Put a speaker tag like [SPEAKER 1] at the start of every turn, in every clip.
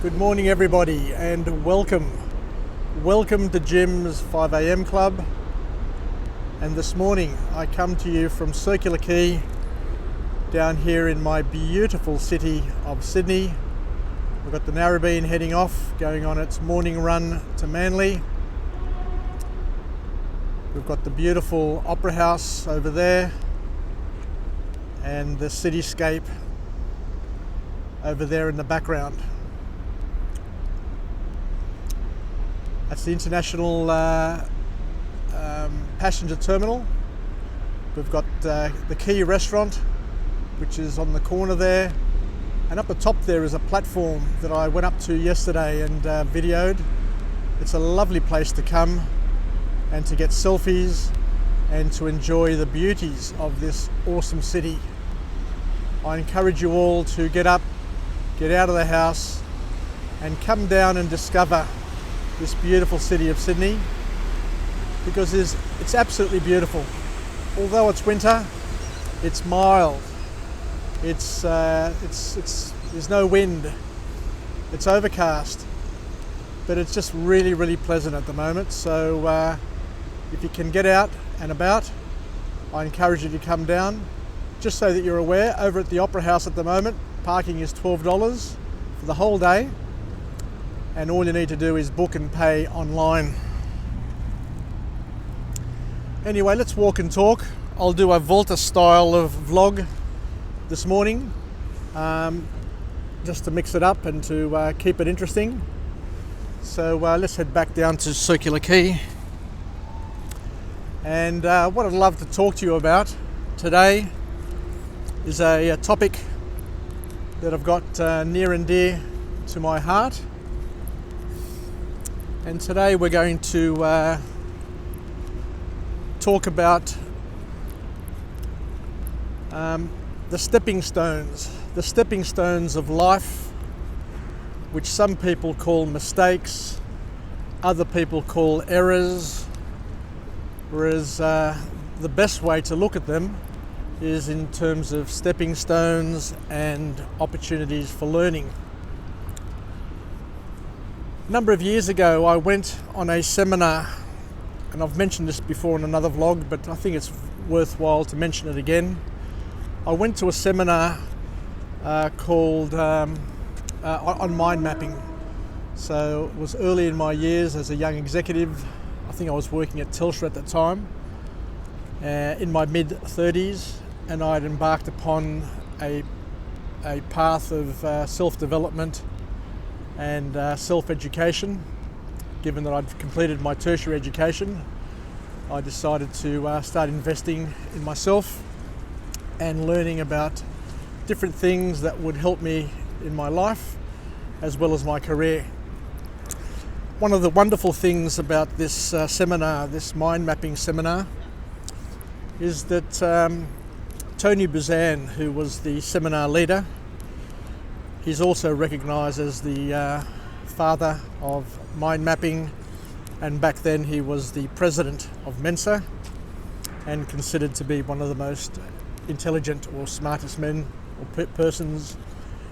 [SPEAKER 1] Good morning everybody and welcome. Welcome to Jim's 5am Club. And this morning I come to you from Circular Quay down here in my beautiful city of Sydney. We've got the Narrabeen heading off, going on its morning run to Manly. We've got the beautiful Opera House over there and the cityscape over there in the background. That's the International Passenger Terminal. We've got the Quay Restaurant, which is on the corner there. And up the top there is a platform that I went up to yesterday and videoed. It's a lovely place to come and to get selfies and to enjoy the beauties of this awesome city. I encourage you all to get up, get out of the house and come down and discover this beautiful city of Sydney, because it's absolutely beautiful. Although it's winter, it's mild. There's no wind. It's overcast, but it's just really, really pleasant at the moment. So if you can get out and about, I encourage you to come down. Just so that you're aware, over at the Opera House at the moment, parking is $12 for the whole day. And all you need to do is book and pay online. Anyway, let's walk and talk. I'll do a Volta style of vlog this morning, just to mix it up and to keep it interesting. So let's head back down to Circular Quay. And what I'd love to talk to you about today is a topic that I've got near and dear to my heart. And today we're going to talk about the stepping stones of life, which some people call mistakes, other people call errors, whereas the best way to look at them is in terms of stepping stones and opportunities for learning. A number of years ago I went on a seminar, and I've mentioned this before in another vlog, but I think it's worthwhile to mention it again. I went to a seminar called on mind mapping. So it was early in my years as a young executive. I think I was working at Telstra at the time, in my mid-30s, and I'd embarked upon a path of self-development and self-education. Given that I'd completed my tertiary education, I decided to start investing in myself and learning about different things that would help me in my life as well as my career. One of the wonderful things about this seminar, this mind mapping seminar, is that Tony Buzan, who was the seminar leader, he's also recognised as the father of mind mapping, and back then he was the president of Mensa and considered to be one of the most intelligent or smartest men or persons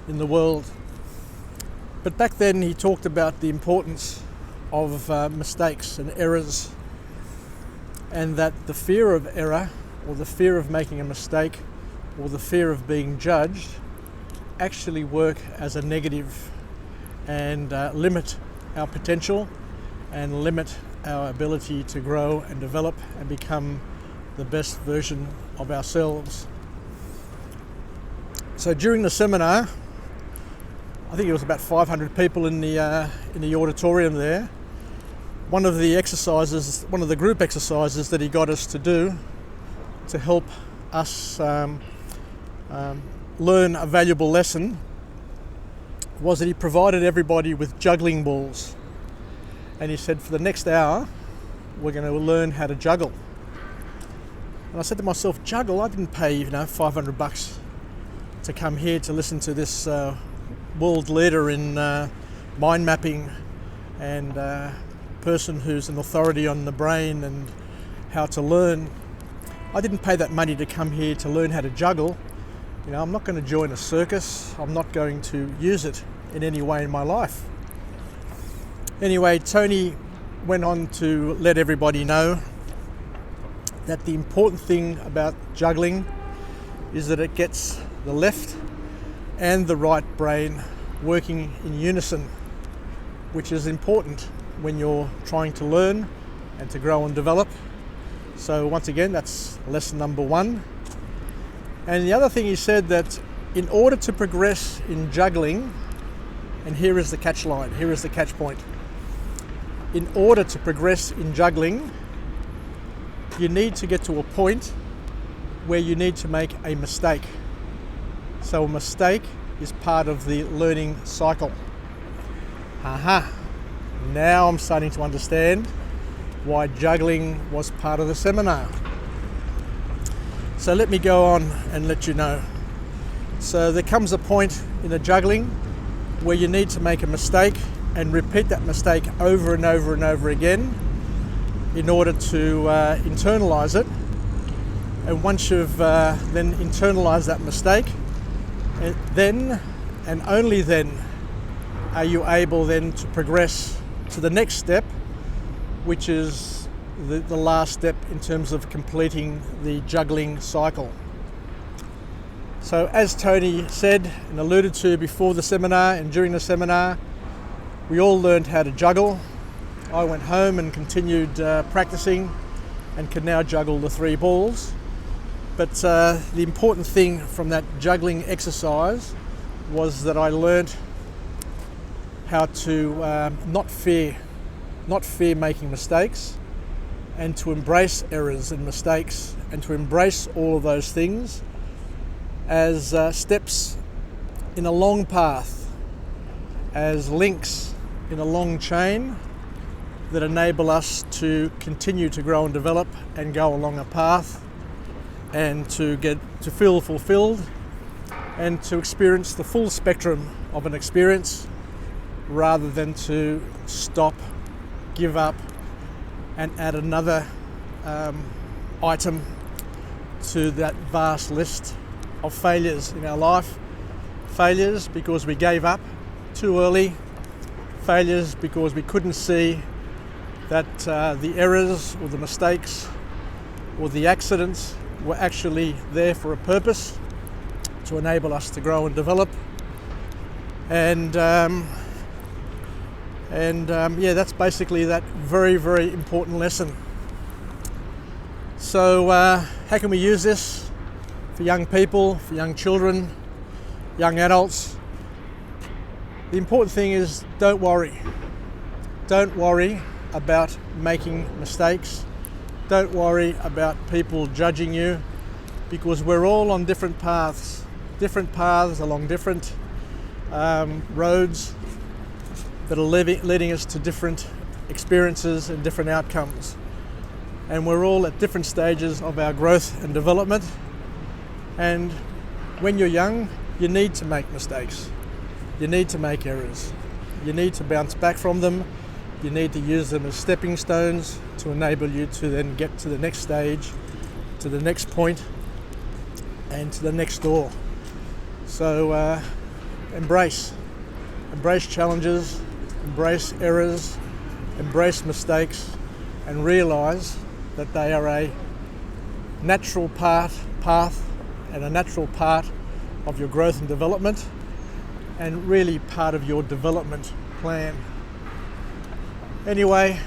[SPEAKER 1] in the world. But back then he talked about the importance of mistakes and errors, and that the fear of error, or the fear of making a mistake, or the fear of being judged actually work as a negative and limit our potential and limit our ability to grow and develop and become the best version of ourselves. So during the seminar, I think it was about 500 people in the auditorium there. One of the group exercises that he got us to do to help us learn a valuable lesson was that he provided everybody with juggling balls, and he said, for the next hour we're going to learn how to juggle. And I said to myself, juggle? I didn't pay $500 to come here to listen to this world leader in mind mapping and person who's an authority on the brain and how to learn. I didn't pay that money to come here to learn how to juggle. You know, I'm not going to join a circus. I'm not going to use it in any way in my life. Anyway, Tony went on to let everybody know that the important thing about juggling is that it gets the left and the right brain working in unison, which is important when you're trying to learn and to grow and develop. So once again, that's lesson number 1. And the other thing, he said that in order to progress in juggling, and here is the catch line, here is the catch point. In order to progress in juggling, you need to get to a point where you need to make a mistake. So a mistake is part of the learning cycle. Now I'm starting to understand why juggling was part of the seminar. So let me go on and let you know. So there comes a point in the juggling where you need to make a mistake and repeat that mistake over and over and over again in order to internalize it. And once you've then internalized that mistake, then and only then are you able then to progress to the next step, which is the last step in terms of completing the juggling cycle. So as Tony said and alluded to before the seminar and during the seminar, we all learned how to juggle. I went home and continued practicing and can now juggle the 3 balls. But the important thing from that juggling exercise was that I learned how to not fear making mistakes, and to embrace errors and mistakes, and to embrace all of those things as steps in a long path, as links in a long chain that enable us to continue to grow and develop and go along a path and to get to feel fulfilled and to experience the full spectrum of an experience, rather than to stop, give up and add another item to that vast list of failures in our life. Failures because we gave up too early, failures because we couldn't see that the errors or the mistakes or the accidents were actually there for a purpose to enable us to grow and develop. And that's basically that very, very important lesson. So how can we use this for young people, for young children, young adults? The important thing is don't worry. Don't worry about making mistakes. Don't worry about people judging you, because we're all on different paths along different roads that are leading us to different experiences and different outcomes. And we're all at different stages of our growth and development. And when you're young, you need to make mistakes. You need to make errors. You need to bounce back from them. You need to use them as stepping stones to enable you to then get to the next stage, to the next point, and to the next door. So embrace challenges, embrace errors, embrace mistakes, and realise that they are a natural path and a natural part of your growth and development, and really part of your development plan. Anyway,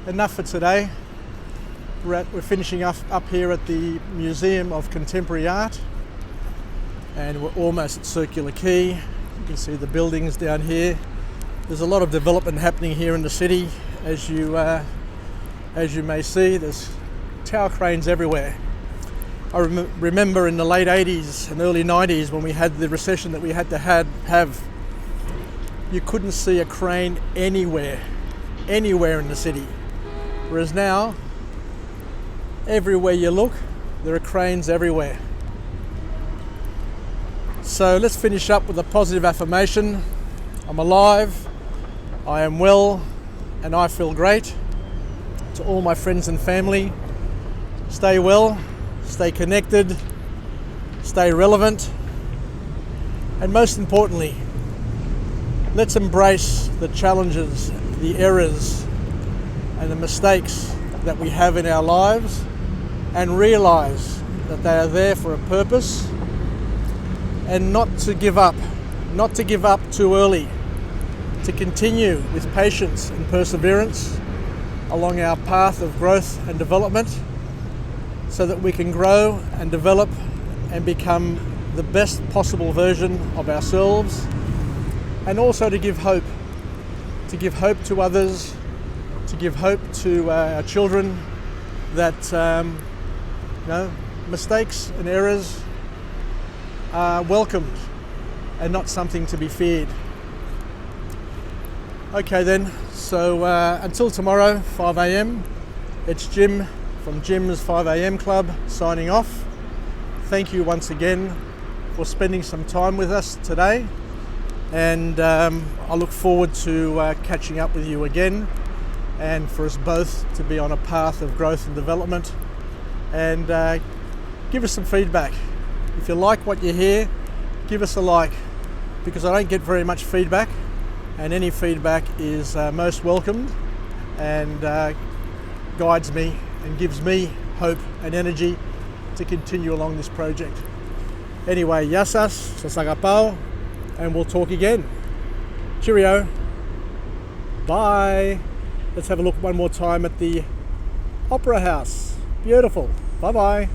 [SPEAKER 1] enough for today. We're finishing up here at the Museum of Contemporary Art, and we're almost at Circular Quay. You can see the buildings down here. There's a lot of development happening here in the city, as you may see. There's tower cranes everywhere. I remember in the late 80s and early 90s, when we had the recession that we had to have, you couldn't see a crane anywhere in the city. Whereas now, everywhere you look, there are cranes everywhere. So let's finish up with a positive affirmation. I'm alive, I am well, and I feel great. To all my friends and family, stay well, stay connected, stay relevant, and most importantly, let's embrace the challenges, the errors, and the mistakes that we have in our lives and realize that they are there for a purpose, and not to give up too early, to continue with patience and perseverance along our path of growth and development so that we can grow and develop and become the best possible version of ourselves, and also to give hope to others, to give hope to our children that mistakes and errors are welcomed and not something to be feared. Okay then, so until tomorrow, 5 a.m, it's Jim from Jim's 5 a.m Club signing off. Thank you once again for spending some time with us today, and I look forward to catching up with you again, and for us both to be on a path of growth and development. And give us some feedback. If you like what you hear, give us a like, because I don't get very much feedback, and any feedback is most welcomed and guides me and gives me hope and energy to continue along this project. Anyway, yasas, sasagapao, and we'll talk again. Cheerio. Bye. Let's have a look one more time at the Opera House. Beautiful. Bye-bye.